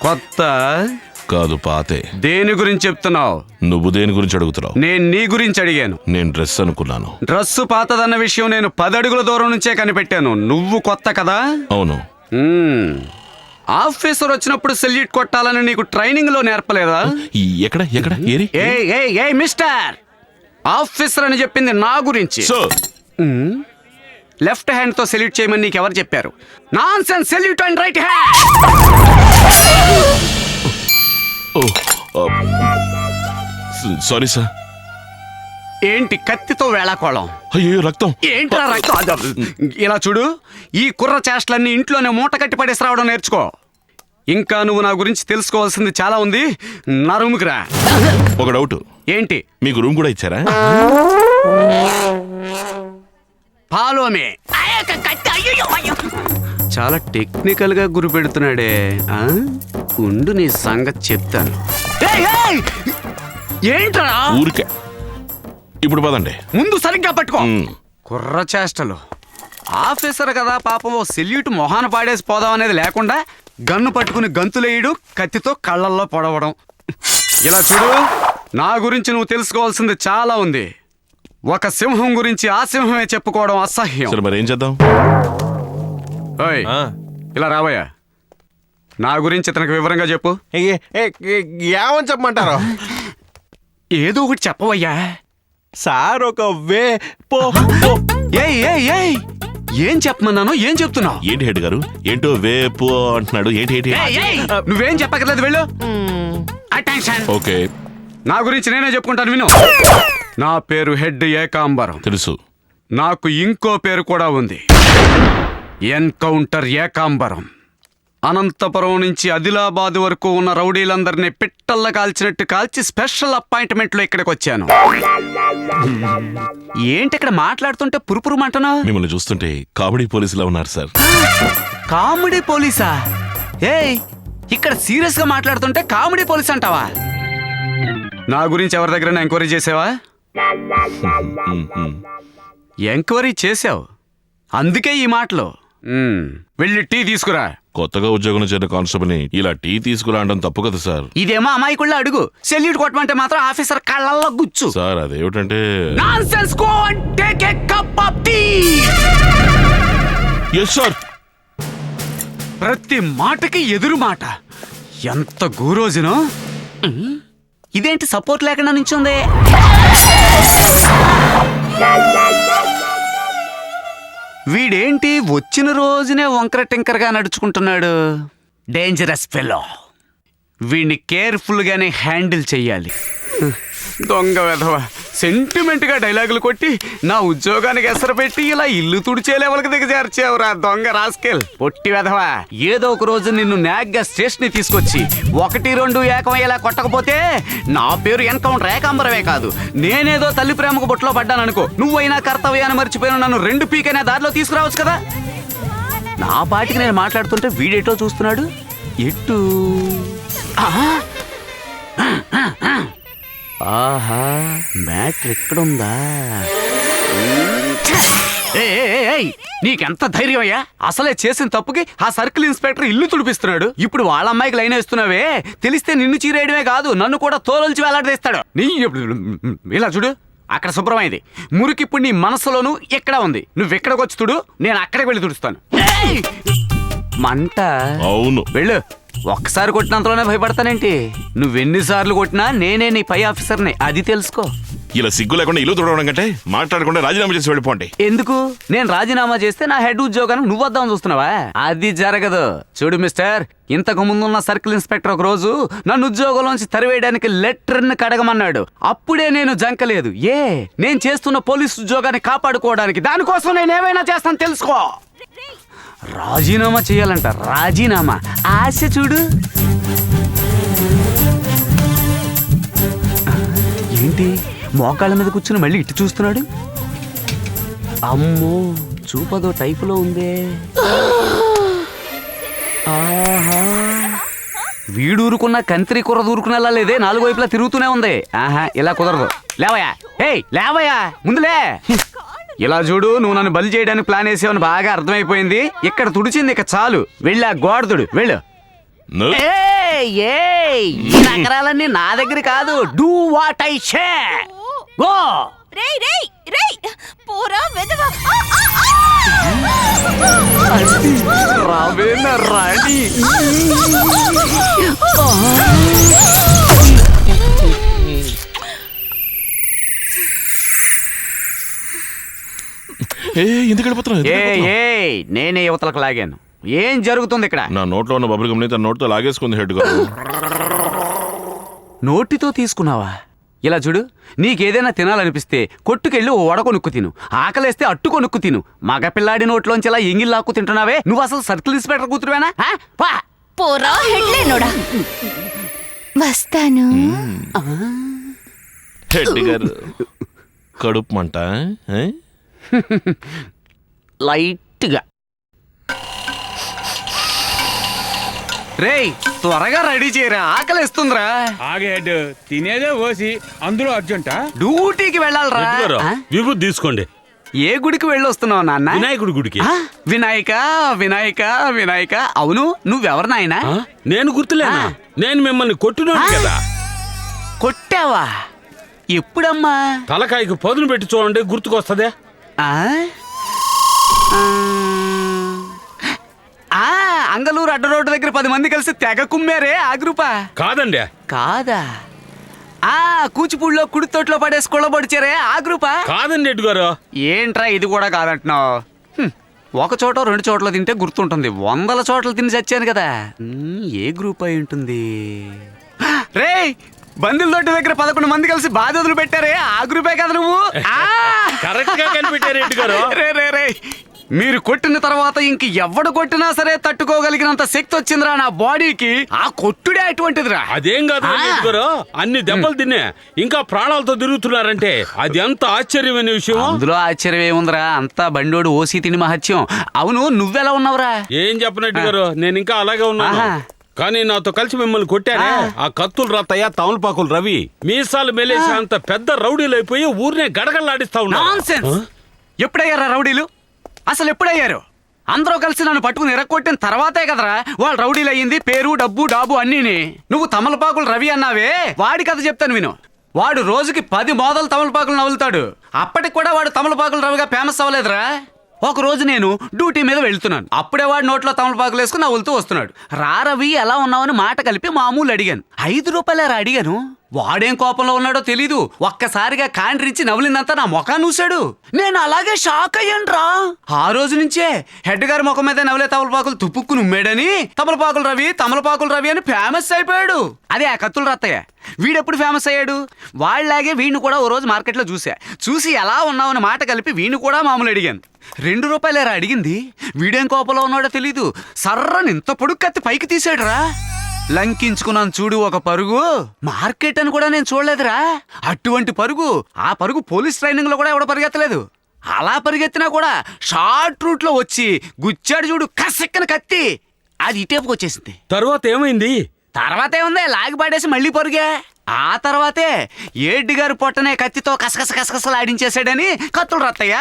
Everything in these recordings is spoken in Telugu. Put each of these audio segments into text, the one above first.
కొత్త కాదు పాతే. దేని గురించి చెప్తున్నావు? నువ్వు దేని గురించి అడుగుతున్నావు? నేను నీ గురించి అడిగాను. నేను డ్రెస్ అనుకున్నాను. డ్రెస్సు పాతదన్న విషయం నేను 10 అడుగుల దూరం నుంచే కనిపెట్టాను. నువ్వు కొత్త కదా? అవును. ఆఫీసర్ వచ్చినప్పుడు సెల్యూట్ కొట్టాలని నీకు ట్రైనింగ్ లో నేర్పలేదా? ఎక్కడ ఎక్కడ ఏరి? ఏ మిస్టర్, ఆఫీసర్ అని చెప్పింది నా గురించి. లెఫ్ట్ హ్యాండ్ తో సెల్యూట్ చేయమని నీకు ఎవరు చెప్పారు? Nonsense, salute and right hand. Sorry sir. ఏంటి కత్తితో వేళాకోళం? అయ్యో రక్తం. ఏంట్రా రక్తం? ఇలా చూడు, ఈ కుర్ర చేష్టలన్నీ ఇంట్లోనే మూట కట్టి పడేసి రావడం నేర్చుకో. ఇంకా నువ్వు నా గురించి తెలుసుకోవాల్సింది చాలా ఉంది. నా రూమ్కి రా. ఒక డౌట్. ఏంటి? మీకు రూమ్ కూడా ఇచ్చారా? పాలోమే. చాలా టెక్నికల్ గా గురి పెడుతున్నాడే. ఉండు నీ సంగతి చెప్తాను. ఏంట్రా? ఊరికే. ఇప్పుడు పదండి. ముందు సరిగ్గా పట్టుకో. కుర్ర చేష్టలు. ఆఫీసర్ కదా పాపం, ఓ సెల్యూట్ మొహాన పాడేసి పోదాం అనేది లేకుండా గన్ను పట్టుకుని గంతులేయడు, కత్తితో కళ్ళల్లో పొడవడం. ఇలా చూడు, నా గురించి నువ్వు తెలుసుకోవాల్సింది చాలా ఉంది. ఒక సింహం గురించి ఆ సింహమే చెప్పుకోవడం అసహ్యం. సరే మరి ఏం చేద్దాం? ఇలా రావయ్యా. నా గురించి ఇతనికి వివరంగా చెప్పు. ఏమని చెప్పమంటారు? ఏదో ఒకటి చెప్పవయ్యా. సార్ ఒక వే పో. ఏం చెప్పమన్నాను? ఏం చెప్తున్నావు? ఏంటి హెడ్ గారు? ఏంటో వేపు అంటున్నాడు. ఏంటి? నువ్వేం చెప్పగలేదు, వెళ్ళు. అటెన్షన్. ఓకే, నా గురించి నేనే చెప్పుకుంటాను, విను. నా పేరు హెడ్ ఏకాంబరం. తెలుసు. నాకు ఇంకో పేరు కూడా ఉంది, ఎన్కౌంటర్ ఏకాంబరం. అనంతపురం నుంచి ఆదిలాబాద్ వరకు ఉన్న రౌడీలందరినీ పిట్టల్ల కాల్చినట్టు కాల్చి స్పెషల్ అపాయింట్మెంట్ లో ఇక్కడికి వచ్చాను. ఏంటి ఇక్కడ మాట్లాడుతుంటే పురుపురు మంటనా? మిమ్మల్ని చూస్తుంటే కామెడీ పోలీసులా ఉన్నారు సార్. కామెడీ పోలీసా? ఇక్కడ సీరియస్ గా మాట్లాడుతుంటే కామెడీ పోలీస్ అంటావా? నా గురించి ఎవరి దగ్గర ఎంక్వైరీ చేసావా? ఎంక్వైరీ చేసావు, అందుకే ఈ మాటలు. వెళ్ళి టీ తీసుకురా. కొత్తగా ఉద్యోగం చేరిన కానిస్టేబుల్ ని ఇలా టీ తీసుకురా అనడం తప్పు కదా సార్. ఇదేమో అమాయకుళ్ళ అడుగు. సెల్యూట్ కొట్టమంటే మాత్రం ఆఫీసర్ కళ్ళల్లో గుచ్చు. సార్ అదేమిటంటే, nonsense, go and take a cup of tea. yes sir. ప్రతి మాటకి ఎదురు మాట. ఎంత గూరోజును. ఇదేంటి సపోర్ట్ లేకుండా నించుంది? వీడేంటి వచ్చిన రోజునే వంకర టింకరగా నడుచుకుంటున్నాడు? Dangerous fellow. వీడిని కేర్ఫుల్ గానే హ్యాండిల్ చెయ్యాలి. దొంగ వెధవ సెంటిమెంట్ గా డైలాగులు కొట్టి నా ఉద్యోగానికి ఎసరు పెట్టి ఇలా ఇల్లు తుడిచే లెవెల్కి దిగజార్చావురా దొంగ రాస్కెల్. పొట్టి వెధవ, ఏదో ఒక రోజు నిన్ను నాగ్గా స్టేషన్ తీసుకొచ్చి 1-2 ఏకమయ్యేలా కొట్టకపోతే నా పేరు ఎన్కౌంటర్ ఏకాంబరమే కాదు, నేనేదో తల్లి ప్రేమకు బొట్లో పడ్డాననుకో. నువ్వైనా కర్తవ్యాన్ని మర్చిపోయిన నన్ను 2 పీకైనా దారిలో తీసుకురావచ్చు కదా. నా పాటికి నేను మాట్లాడుతుంటే వీడేటో చూస్తున్నాడు. ఎట్టు? ఆహా, మ్యాటర్ ఎక్కడుందా? నీకెంత ధైర్యం అయ్యా? అసలే చేసిన తప్పుకి ఆ సర్కిల్ ఇన్స్పెక్టర్ ఇల్లు తుడిపిస్తున్నాడు. ఇప్పుడు వాళ్ళ అమ్మాయికి లైన్ వేస్తున్నావే. తెలిస్తే నిన్ను చీరేయడమే కాదు, నన్ను కూడా తోలొల్చి వేలాడదీస్తాడు. ఇలా చూడు, అక్కడ శుభ్రమైంది. మురికి ఇప్పుడు నీ మనసులోను ఎక్కడ ఉంది. నువ్వు ఎక్కడికి వచ్చి తుడు, నేను అక్కడికి వెళ్ళి తుడుస్తాను. మంట. అవును, వెళ్ళు. ఒక్కసారి కొట్టినంతలోనే భయపడతానేంటి? నువ్వెన్నిసార్లు కొట్టినా నేనే నీ పై ఆఫీసర్ని, అది తెలుసుకో. ఇలా సిగ్గు లేకుండా ఇల్లు తుడవడం కంటే మాట్లాడకుండా రాజీనామా చేసి వెళ్ళిపోండి. ఎందుకు? నేను రాజీనామా చేస్తే నా హెడ్ ఉద్యోగానికి నువ్వు వద్దామని చూస్తున్నావా? అది జరగదు. చూడు మిస్టర్, ఇంతకు ముందున్న సర్కిల్ ఇన్స్పెక్టర్ ఒక రోజు నన్ను ఉద్యోగంలోంచి తరివేయడానికి లెటర్ని కడగమన్నాడు. అప్పుడే నేను జంకలేదు. నేను చేస్తున్న పోలీస్ ఉద్యోగాన్ని కాపాడుకోవడానికి. దానికోసం నేను ఏమైనా చేస్తాను, తెలుసుకో. రాజీనామా చేయాలంట. రాజీనామా ఆశ చూడు. ఏంటి మోకాళ్ళ మీద కూర్చుని మళ్ళీ ఇటు చూస్తున్నాడు? అమ్మో, చూపదో టైపులో ఉందే. ఆహా, వీడూరుకున్న కంత్రి కూర దూరుకునేలా లేదే, 4 వైపులా తిరుగుతూనే ఉంది. ఆహా, ఇలా కుదరదు. లేవయా, లేవయా, ముందులే. ఇలా చూడు, నువ్వు నన్ను బలి చేయడానికి ప్లాన్ వేసావని బాగా అర్థమైపోయింది. ఇక్కడ తుడిచింది, ఇక చాలు. వెళ్ళా గోడదుడు, వెళ్ళు. ఈ నగరాలన్నీ నా దగ్గర కాదు. Do what I say. Go. రేయ్ రేయ్ రేయ్ పోరా వెదవా రావేనా రాణి. ఎందుకు వెళ్ళిపోతున్నావు? ఎందుకు వెళ్ళిపోతున్నావు? నేనే యువతలకు లాగాను. ఏం జరుగుతుంది ఇక్కడ? నా నోట్లో ఉన్న బబుల్ గమ్ని తన నోట్తో లాగేసుకుంది హెడ్ గారు. నోటితో తీసుకున్నావా? ఇలా చూడు, నీకేదైనా తినాలనిపిస్తే కొట్టుకెళ్ళి ఓ వడ కొనుక్కు తిను. ఆకలేస్తే అట్టు కొనుక్కు తిను. మగపిల్లాడి నోట్లోంచి ఇలా ఎంగిల్లాక్కు తింటున్నావే, నువ్వు అసలు సర్కిల్ ఇన్స్పెక్టర్ కూతురువేనా? పోరా హెడ్లేనోడా. వస్తాను. హెడ్ గారు కడుపు మంట లైట్గా. రేయ్ త్వరగా రెడీ చేయరా, ఆకలిస్తుందిరా. ఆగేడ్ తినేదే ఓసి అందులో అర్జెంటా? డ్యూటీకి వెళ్ళాలరా. విభూతి తీసుకోండి. ఏ గుడికి వెళ్ళొస్తున్నావు నాన్న? వినాయకుడి గుడికి. వినాయక వినాయక వినాయక. అవును, నువ్వెవరు నాయనా? నేను గుర్తులేనా? నేను మిమ్మల్ని కొట్టినాను కదా. కొట్టావా? ఎప్పుడమ్మా? తలకాయకు పదును పెట్టి చూడండి, గుర్తుకొస్తదే. అంగలూరు అడ్డ రోడ్డు దగ్గర 10 మంది కలిసి తెగ కుమ్మారే, ఆ గ్రూపా? కాదండి. కాదా? కూచిపూడిలో కుడితోట్లో పడేసి కొళ్ళబడిచారే, ఆ గ్రూపా? కాదండి రెడ్డి గారు. ఏంట్రా ఇది కూడా కాదంటున్నావు? ఒక చోట 2 చోట్ల తింటే గుర్తుంటుంది, 100 చోట్ల తిని చచ్చాను కదా. ఏ గ్రూప్ అయి ఉంటుంది? రేయ్ బందిల దొడ్డి దగ్గర 11 మంది కలిసి బాధలు పెట్టారే, ఆ గ్రూపే కదా నువ్వు? కరెక్ట్ గా కనిపెట్టారు రెడ్డి గారు. రే మీరు కొట్టిన తర్వాత ఇంక ఎవడు కొట్టినా సరే తట్టుకోగలిగినంత శక్తి వచ్చిందిరా నా బాడీకి. ఆ కొట్టుడే అటువంటిదిరా. అదేం కాదు రెడ్డి గారు, అన్ని దెబ్బలు తినే ఇంకా ప్రాణాలతో తిరుగుతున్నారంటే అది ఎంత ఆశ్చర్యమైన విషయం. అందులో ఆశ్చర్యం ఏముందిరా, అంతా బండోడు ఓసి తిని మహత్యం. అవును, నువ్వెలా ఉన్నావురా? ఏం చెప్పనట్టు గారు, నేను ఇంకా అలాగే ఉన్నాను. కానీ నాతో కలిసి మిమ్మల్ని కొట్టారే ఆ కత్తులు రత్తయ్య, తమలపాకులు రవి, మీసాలు మెలేసి అంత పెద్ద రౌడీలు అయిపోయి ఊరినే గడగడలాడిస్తా ఉన్నారు. ఎప్పుడయ్యారా రౌడీలు? అసలు ఎప్పుడయ్యారు? అందరూ కలిసి నన్ను పట్టుకుని ఎరక్కొట్టిన తర్వాతే కదరా వాళ్ళు రౌడీలు అయ్యింది. పేరు డబ్బు డాబు అన్నీని. నువ్వు తమలపాకులు రవి అన్నావే, వాడి కథ చెప్తాను విను. వాడు రోజుకి 10 మోదలు తమలపాకులు నవ్వులుతాడు. అప్పటికి కూడా వాడు తమలపాకులు రవిగా ఫేమస్ అవ్వలేదురా. ఒక రోజు నేను డ్యూటీ మీద వెళ్తున్నాను. అప్పుడే వాడు నోట్లో తమలపాకులు వేసుకుని నవ్వులుతూ వస్తున్నాడు. రా రవి ఎలా ఉన్నావని మాట కలిపి మామూలు అడిగాను. 5 రూపాయలేరా అడిగాను. వాడేం కోపంలో ఉన్నాడో తెలీదు, ఒక్కసారిగా కాండ్రించి నవ్వులిందంతా నా ముఖాన్ని చూశాడు. నేను అలాగే షాక్ అయ్యాను రా. ఆ రోజు నుంచే హెడ్ గారి ముఖం మీద నవ్వులే తమలపాకులు తుప్పుక్కుని ఉమ్మేడని తమలపాకులు రవి అని ఫేమస్ అయిపోయాడు. అదే ఆ కత్తులు రత్తయ్య. వీడెప్పుడు ఫేమస్ అయ్యాడు? వాళ్ళలాగే వీడిని కూడా ఓ రోజు మార్కెట్లో చూసి ఎలా ఉన్నావని మాట కలిపి వీడిని కూడా మామూలు అడిగాను. 2 రూపాయలేరా అడిగింది. వీడేం కోపంలో ఉన్నాడో తెలీదు, సర్రని ఇంత పొడుగు కత్తి పైకి తీసాడురా. లంకించుకున్నాను చూడు ఒక పరుగు. మార్కెట్ అని కూడా నేను చూడలేదురా. అటువంటి పరుగు, ఆ పరుగు పోలీస్ ట్రైనింగ్ లో కూడా ఎవడ పరిగెత్తలేదు. అలా పరిగెత్తినా కూడా షార్ట్ రూట్ లో వచ్చి గుచ్చాడు చూడు కసెక్కన కత్తి. అది ఇటేపుకి వచ్చేసింది. తర్వాత ఏమైంది? తర్వాత ఏముంది, లాగి పడేసి మళ్ళీ పరుగే. ఆ తర్వాతే ఏడ్డి గారు పొట్టనే కత్తితో కసకసలు ఆడించేశాడని కత్తులు రత్తయ్య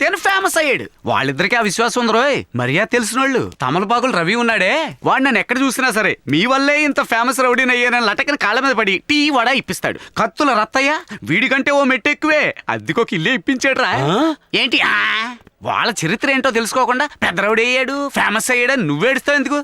అని ఫేమస్ అయ్యాడు. వాళ్ళిద్దరికి ఆ విశ్వాసం ఉంది రోయ్. మర్యాద తెలిసినోళ్ళు. తమలపాకులు రవి ఉన్నాడే, వాడు నన్ను ఎక్కడ చూసినా సరే మీ వల్లే ఇంత ఫేమస్ రౌడీని అయ్యానని లటకని కాళ్ళ మీద పడి టీ వడ ఇప్పిస్తాడు. కత్తుల రత్తయ్య వీడికంటే ఓ మెట్టెక్కువే, అద్దెకొక ఇల్లే ఇప్పించాడు రా. ఏంటి వాళ్ళ చరిత్ర ఏంటో తెలుసుకోకుండా పెద్ద రౌడీ అయ్యాడు, ఫేమస్ అయ్యాడని నువ్వేడుస్తావు ఎందుకు?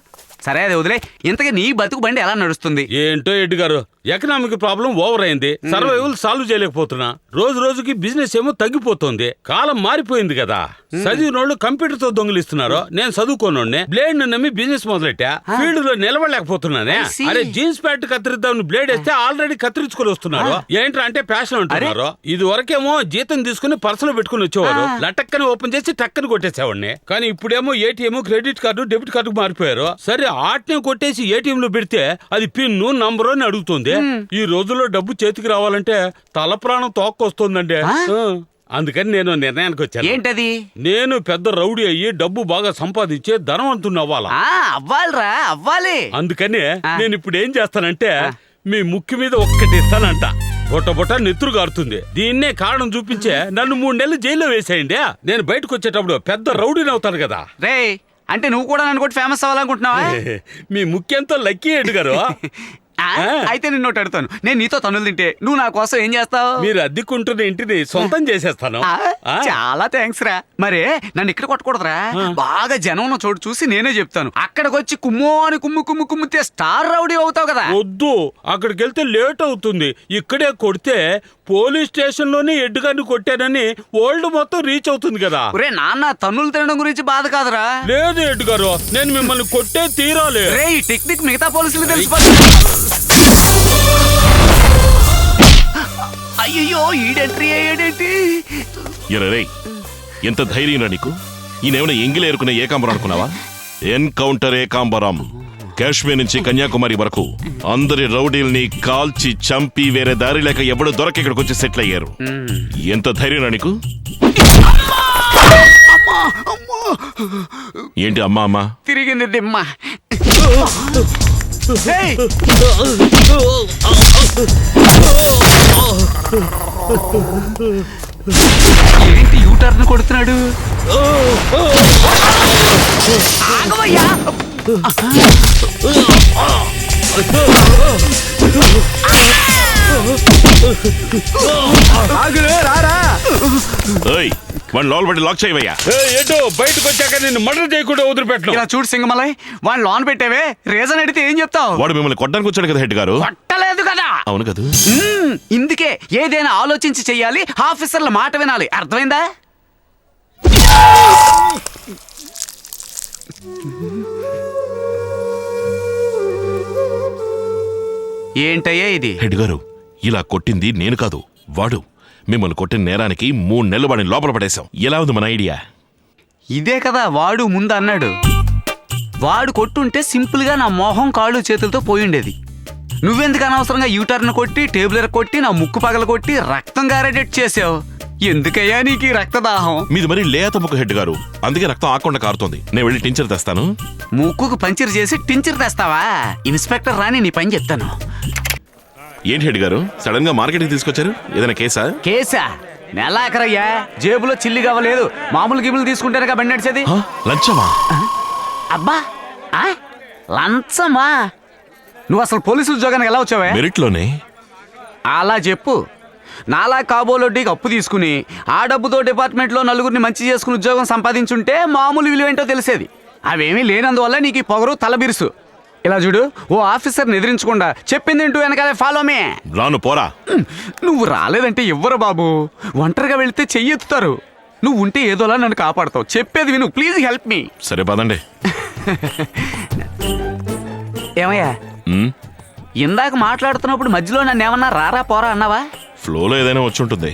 సరే అది వదిలే. ఇంతకీ నీ బతుకు బండి ఎలా నడుస్తుంది? ఏంటో ఎడ్డి గారు, ఎకనామిక్ ప్రాబ్లం ఓవర్ అయింది. సర్వైవల్ సాల్వ్ చేయలేకపోతున్నా. రోజు రోజుకి బిజినెస్ ఏమో తగ్గిపోతుంది. కాలం మారిపోయింది కదా. చదివినోళ్ళు కంప్యూటర్ తో దొంగిలిస్తున్నారు. నేను చదువుకోనోడ్నే బ్లేడ్ నమ్మి బిజినెస్ మొదలెట్టా. ఫీల్డ్ లో నిలబడలేకపోతున్నానే. అరే జీన్స్ ప్యాంట్ కత్తిరిద్దామని బ్లేడ్ వేస్తే ఆల్రెడీ కత్తిరించుకొని వస్తున్నారు. ఏంట్రా అంటే ఫ్యాషన్ అంటున్నారు. ఇది వరకేమో జీతం తీసుకుని పర్సులో పెట్టుకుని వచ్చేవారు. లటక్కని ఓపెన్ చేసి టక్కని కొట్టేసేవాడిని. కానీ ఇప్పుడేమో ATM, credit card, debit card మారిపోయారు. సరే ఆటనే కొట్టేసి ఏటీఎం లో పెడితే అది పిన్ను నంబరు అని అడుగుతుంది. ఈ రోజుల్లో డబ్బు చేతికి రావాలంటే తల ప్రాణం తోక్కొస్తుందండి. అందుకని నేను నిర్ణయానికి వచ్చాను. ఏంటది? నేను పెద్ద రౌడీ అయ్యి డబ్బు బాగా సంపాదించే ధనవంతుని అవ్వాలా? అవ్వాలిరా, అవ్వాలి. అందుకని నేను ఇప్పుడు ఏం చేస్తానంటే మీ ముక్కు మీద ఒక్కటి ఇస్తానంట. బొట్ట నెత్తురు గారుతుంది. దీన్నే కారణం చూపించే నన్ను 3 నెలలు జైల్లో వేసేయండి. నేను బయటకు వచ్చేటప్పుడు పెద్ద రౌడీని అవుతాను కదా. రే అంటే నువ్వు కూడా నన్ను కూడా ఫేమస్ అవ్వాలనుకుంటున్నావా? మీ ముఖ్యంతో లక్కీ హెడ్ గారు. ఆ, అయితే నిన్ను ఒకటి అడుగుతాను. నేను నీతో తన్నులు తింటే నువ్వు నా కోసం ఏం చేస్తావు? మీరు అద్దెకుంటున్న ఇంటిని సొంతం చేసేస్తాను. ఆ? చాలా థ్యాంక్స్ రా. మరే నన్ను ఇక్కడ కొట్టకూడదురా. బాగా జనం ఉన్న చోటు చూసి నేనే చెప్తాను. అక్కడికి వచ్చి కుమ్మో అని కుమ్మితే స్టార్ రౌడీ అవుతావు కదా. వద్దు, అక్కడికి వెళ్తే లేట్ అవుతుంది. ఇక్కడే కొడితే పోలీస్ స్టేషన్ లోనే హెడ్ గారిని కొట్టానని వరల్డ్ మొత్తం రీచ్ అవుతుంది కదా. ఒరే నాన్న, తన్నులు తినడం గురించి బాధ కాదురా. లేదు హెడ్ గారు, నేను మిమ్మల్ని కొట్టే తీరాలి. రే ఈ టెక్నిక్ మిగతా పోలీసులు తెలిసిపోతుంది. అయ్యో ఈడెంట్రీ అయ్యాడేంటి? ఎరే ఎంత ధైర్యం రా నీకు? ఈయనేమైనా ఎంగిలి ఏరుకునే ఏకాంబరం అనుకున్నావా? ఎన్కౌంటర్ ఏకాంబరం. కాశ్మీర్ నుంచి కన్యాకుమారి వరకు అందరి రౌడీల్ని కాల్చి చంపి వేరే దారి లేక ఎవడు దొరక ఇక్కడికి వచ్చి సెటిల్ అయ్యారు. ఎంత ధైర్యం రా నీకు? ఏంటి అమ్మా అమ్మా? తిరిగింది దిమ్మ. ఏయ్! ఏంటి యూటర్న్ కొడుతున్నాడు? ఆగవయ్యా! ఆగురే, రారా. ఏయ్ వాడిని లోపల పట్టి లాక్ చేయవయ్యా. ఏంటో బయటకు వచ్చాక నిన్ను మర్డర్ చేయకుండా వదిలిపెట్టను. ఇలా చూడు సింగమలై, వాడిని లోన్ పెట్టేవే. రీజన్ అడిగితే ఏం చెప్తావు? వాడు మిమ్మల్ని కొట్టడానికి వచ్చాడు కదా హెడ్ గారు. కొట్టలేదు కదా. అవును కదా. ఇందుకే ఏదైనా ఆలోచించి చెయ్యాలి, ఆఫీసర్ల మాట వినాలి. అర్థమైందా? ఏంటయ్యా ఇది? హెడ్ గారు ఇలా కొట్టింది నేను కాదు, వాడు. మిమ్మల్ని కొట్టిన నేరానికి 3 నెలలు వాడిని లోపల పడేశాం. ఎలా ఉంది మన ఐడియా? ఇదే కదా వాడు ముందు అన్నాడు. వాడు కొట్టుంటే సింపుల్ గా నా మొహం కాళ్ళు చేతులతో పోయిండేది. నువ్వెందుకు అనవసరంగా యూటర్న్ కొట్టి, టేబులర్ కొట్టి, నా ముక్కు పగల కొట్టి రక్తం గారేటట్టు చేసావు? ఎందుకయ్యా నీకు ఈ రక్తదాహం? మీది మరి లేత ముక్కు హెడ్ గారు, అందుకే రక్తం ఆకుండా కారుతోంది. నేను వెళ్ళి టించర్ తెస్తాను. ముక్కుకు పంచర్ చేసి టించర్ తెస్తావా? ఇన్స్పెక్టర్ రాని నీ పని చెప్తాను. ఏంటి హెడ్ గారు సడన్ గా మార్కెట్కి తీసుకొచ్చారు? ఏదైనా కేసా? కేసా? నెలాఖరయ్యా, జేబులో చిల్లి కావలేదు. మామూలు గిబులు తీసుకుంటేనే బండి నడిచేది. లంచమా? అబ్బా, లంచమా? నువ్వు అసలు పోలీసు ఉద్యోగానికి ఎలా వచ్చావే? మెరిట్లోనే. అలా చెప్పు. నాలా కాబోలొడ్డికి అప్పు తీసుకుని ఆ డబ్బుతో డిపార్ట్మెంట్లో నలుగురిని మంచి చేసుకుని ఉద్యోగం సంపాదించుంటే మామూలు విలువేంటో తెలిసేది. అవేమీ లేనందువల్ల నీకు ఈ పొగరు తలబిరుసు. ఇలా చూడు, ఓ ఆఫీసర్ని ఎదిరించకుండా చెప్పిందింటూ వెనకాలే ఫాలో మే. రాను పోరా. నువ్వు రాలేదంటే ఎవ్వరు బాబు. ఒంటరిగా వెళితే చెయ్యెత్తుతారు. నువ్వు ఉంటే ఏదోలా నన్ను కాపాడతావు. చెప్పేది విను, ప్లీజ్ హెల్ప్ మీ. సరే పదండి. ఏమయ్యా, ఇందాక మాట్లాడుతున్నప్పుడు మధ్యలో నన్ను ఏమన్నా రారా పోరా అన్నావా? ఫ్లోలో ఏదైనా వచ్చి ఉంటుంది.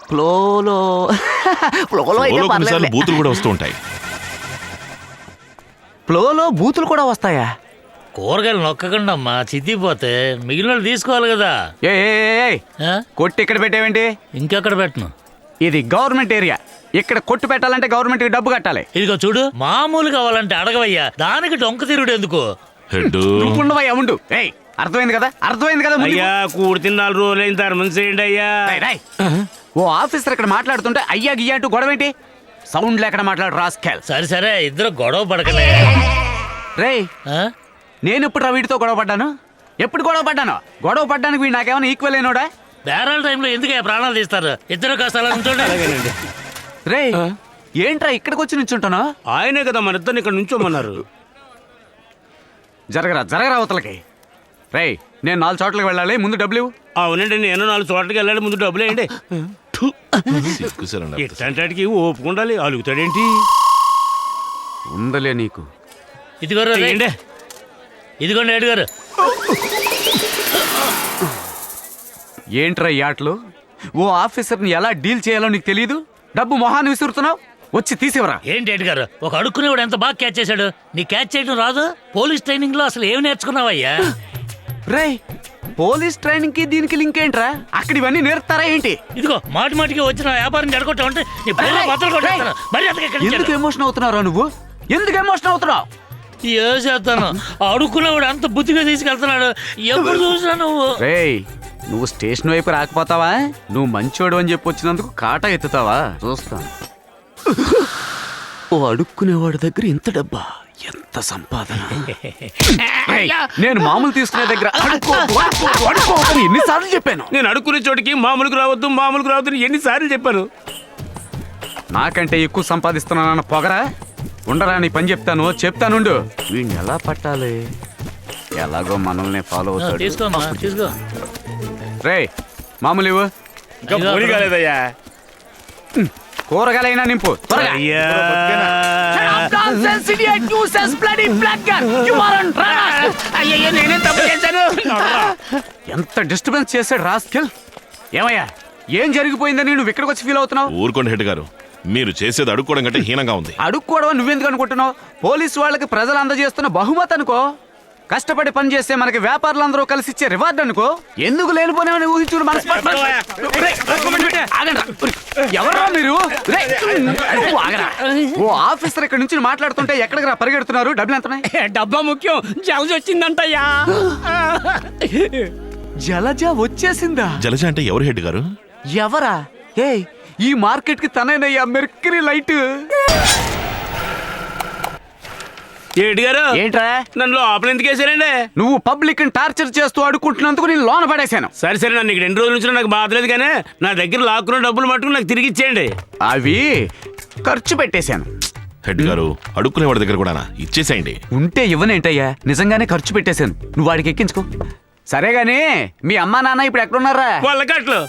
ఫ్లోలో అయితే ఫ్లోలో కొన్నిసార్లు పర్లేదులే. బూతులు కూడా వస్తూ ఉంటాయి. ఫ్లోలో బూతులు కూడా వస్తాయా? కూరగాయలు నొక్కకుండా అమ్మా, చిద్దిపోతే మిగిలిన తీసుకోవాలి కదా. ఏ ఆ? కొట్టు ఇక్కడ పెట్టేవేంటి? ఇంకెక్కడ పెట్టను. ఇది గవర్నమెంట్ ఏరియా. ఇక్కడ కొట్టు పెట్టాలంటే గవర్నమెంట్కి డబ్బు కట్టాలి. ఇదిగో చూడు, మామూలు కావాలంటే అడగవయ్యా, దానికి డొంక తిరుగుడు ఎందుకు? హెడ్ నువ్వు ఉండవయ్యా, ఉండు. ఏయ్, అర్థమైంది కదా? అర్థమైంది కదా? ముందుకు. అయ్యా కూడి తిన్న 4 రోజులైన ధర్మం చేయండి అయ్యా. రేయ్, రేయ్. ఓ ఆఫీసర్ ఇక్కడ మాట్లాడుతుంటే అయ్యా గియ్యా అంటూ గొడవేంటి? సౌండ్ లేకుండా మాట్లాడు రాస్కెల్. సరే సరే, ఇద్దరు గొడవ పడకలే. రేయ్, ఆ? నేను ఎప్పుడు వీడితో గొడవ పడ్డాను? ఎప్పుడు గొడవ పడ్డాను? గొడవ పడ్డానికి వీడు నాకేమైనా ఈక్వల్ అయినోడా? బేరాల టైంలో ఎందుకు ప్రాణాలు తీస్తారు? ఇద్దరు కాస్త అలా ఉంచండి. రేయ్, ఏంట్రా ఇక్కడికి వచ్చి నించుంటాను? ఆయనే కదా మన ఇద్దరిని ఇక్కడ నుంచోమన్నారు. జరగరా జరగరా అవతలకి. రేయ్, నేను 4 చోట్లకి వెళ్ళాలి, ముందు డబ్బులు ఇవ్వు. అవునండి, నేను 4 చోట్లకి వెళ్ళాలి, ముందు డబ్బులు వేయండి. సిగ్గుసేనండి. ఇట్లాంటికి ఓపుకుండాలి, అలుగుతాడేంటి? ఉందలే నీకు. ఇదిగోరు ఏంటి ఇదిగోండి ఏడు గారు. ఏంట్రా ఈ ఆటలు? ఓ ఆఫీసర్ని ఎలా డీల్ చేయాలో నీకు తెలీదు? డబ్బు మొహాన్ని విసురుతున్నావు. వచ్చి తీసివరా. ఏంటి ఏడు గారు, ఒక అడుక్కునేవాడు ఎంత బాగా క్యాచ్ చేశాడు. నీ క్యాచ్ చేయడం రాదు? పోలీస్ ట్రైనింగ్ లో అసలు ఏమి నేర్చుకున్నావయ్యా? రేయ్, పోలీస్ ట్రైనింగ్ కి దీనికి లింక్ ఏంట్రా? అక్కడ ఇవన్నీ నేర్పుతారా ఏంటి? ఇదిగో మాటి మాటికి వచ్చిన వ్యాపారం జరగొట్టామంటే నీ బుర్ర బద్దలు కొట్టేస్తాను. మరి అంతగా ఎక్కడి నుంచి ఎందుకు ఎమోషన్ అవుతున్నారా నువ్వు? ఎందుకు ఎమోషన్ అవుతున్నావు? ఏ చేస్తాను? అడుక్కునేవాడు అంత బుద్ధిగా తీసుకెళ్తున్నాడు. ఎప్పుడు చూసినా నువ్వు. రేయ్, నువ్వు స్టేషన్ వైపు రాకపోతావా? నువ్వు మంచోడు అని చెప్పి వచ్చినందుకు కాటా ఎత్తుతావా? చూస్తాను. ఓ అడుక్కునేవాడి దగ్గర ఇంత డబ్బా, ఎంత సంపాదన. ఏయ్, నేను మామూలు తీసుకునే దగ్గర అడుక్కోవద్దని ఎన్నిసార్లు చెప్పాను. నేను అడుక్కునే చోటికి మామూలుకు రావద్దు ఎన్నిసార్లు చెప్పాను. నాకంటే ఎక్కువ సంపాదిస్తున్నానన్న పొగరా. ఉండరా నీ పని చెప్తానుండు. వీడిని ఎలా పట్టాలి? ఎలాగో మనల్ని ఫాలో అవుతాడు. తీసుకోమ్మా తీసుకో. రే మామూలు ఇవ్వు. ఇంకా పోనీ కాలేదయ్యా. కూరగాయలైనా నింపు త్వరగా. అయ్యా అయ్యయ్యో, నేనేం తప్పు చేశాను. ఎంత డిస్టర్బెన్స్ చేశాడు రాస్కెల్. ఏమయ్యా, ఏం జరిగిపోయిందని నువ్వు ఇక్కడికి వచ్చి ఫీల్ అవుతున్నావు? ఊరుకోండి హెడ్ గారు, మీరు చేసేది అడుక్కోవడం కంటే హీనంగా ఉంది. అడుక్కోవడం నువ్వెందుకు అనుకుంటున్నావు? పోలీసు వాళ్ళకి ప్రజలు అందజేస్తున్న బహుమతి అనుకో. కష్టపడి పని చేస్తే మనకి వ్యాపారులందరూ కలిసి ఇచ్చే రివార్డ్ అనుకో. ఎందుకు లేనిపోయినా ఊహించు మనసు. ఎవరా మీరు? ఆగరా. ఓ ఆఫీసర్ ఇక్కడ నుంచి మాట్లాడుతుంటే ఎక్కడికి రా పరిగెడుతున్నారు? డబ్బులు ఎంత? డబ్బా ముఖ్యం. జలజ వచ్చిందంటయ్యా. జలజ వచ్చేసిందా? జలజ అంటే ఎవరు హెడ్ గారు? ఎవరా? ఏ ఈ మార్కెట్ కి తనేనయ్యా మెర్క్యూరీ లైట్. ఏడు గారు, ఏంట్రా? నన్ను లోపల ఎందుకు వేసారండి? నువ్వు పబ్లిక్ టార్చర్ చేస్తూ అడుకుంటున్నందుకు నేను లోన పడేశాను. సరే నన్ను ఇక్కడ 2 రోజుల నుంచి నాకు బాధలేదు, కానీ నా దగ్గర లాక్కున్న డబ్బులు మట్టుకు నాకు తిరిగి ఇచ్చేయండి. అవి ఖర్చు పెట్టేశాను. హెడ్ గారు, అడుక్కునేవాడి దగ్గర కూడా ఇచ్చేసేయండి. ఉంటే ఇవ్వనేంటయ్యా, నిజంగానే ఖర్చు పెట్టేశాను. నువ్వు వాడికి ఎక్కించుకో. సరే గాని మీ అమ్మా నాన్న ఇప్పుడు ఎక్కడున్నారా? వాళ్ళ కట్లు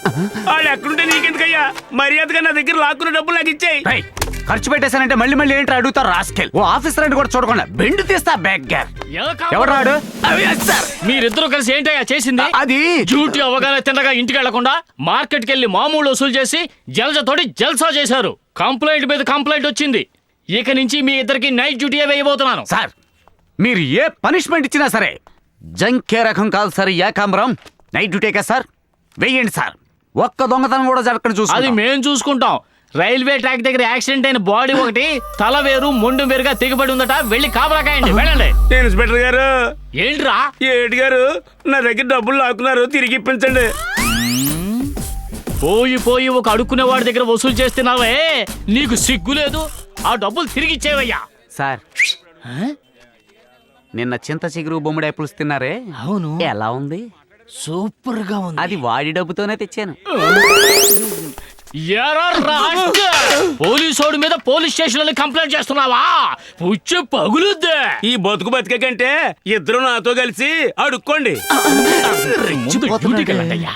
వాళ్ళు ఎక్కడుంటే నీకెందుకయ్యా? మర్యాదగా నా దగ్గర లాక్కున్న డబ్బులు నాకు ఇచ్చేయి. రేయ్, ఖర్చు పెట్టేశానంటే మళ్ళీ ఏంటి అడుగుతారు రాస్కెల్. ఓ ఆఫీసర్ అని కూడా చూడకుండా బెండ్ తీస్తా బ్యాగ్గర్. ఎవరాడు? మీరిద్దరూ కలిసి ఏంటయ్యా చేసింది? అది డ్యూటీ అవగానే తిన్నగా ఇంటికి వెళ్లకుండా మార్కెట్కి వెళ్లి మామూలు వసూలు చేసి జలజతోటి జల్సా చేశారు. కంప్లైంట్ మీద కంప్లైంట్ వచ్చింది. ఇక నుంచి మీ ఇద్దరికి నైట్ డ్యూటీ వేయబోతున్నాను. సార్, మీరు ఏ పనిష్మెంట్ ఇచ్చినా సరే జంకే రకం కాదు సార్. ఏకాంబరం నైట్ డ్యూటీకా సార్? వెయ్యండి సార్. ఒక్క దొంగతనం కూడా జరగకుండా చూసి. అది మేం చూసుకుంటాం. రైల్వే ట్రాక్ దగ్గర యాక్సిడెంట్ అయిన బాడీ ఒకటి తల వేరు మొండు వేరుగా తెగిపడి ఉందట. వెళ్ళి కాపలాకాయండి. వెళ్ళండి. ఇన్స్పెక్టర్ గారు. ఏంట్రా? ఏడు గారు, నా దగ్గర డబ్బులు లాక్కున్నారు, తిరిగి ఇప్పించండి. పోయి ఒక అడుక్కునే వాడి దగ్గర వసూలు చేస్తున్నావే, నీకు సిగ్గు లేదు? ఆ డబ్బులు తిరిగి ఇచ్చేవయ్యా. సార్, నిన్న చింత చిగురు బొమ్మిడాయ పులుసు తిన్నారే? అవును. ఎలా ఉంది? సూపర్ గా ఉంది. అది వాడి డబ్బుతోనే తెచ్చాను. పోలీసోడి మీద పోలీస్ స్టేషన్ కంప్లైంట్ చేస్తున్నావా? పుచ్చు పగులుద్దే. ఈ బతుకు బతికే కంటే ఇద్దరు నాతో కలిసి అడుక్కోండి. డ్యూటీకి వెళ్ళండి అయ్యా.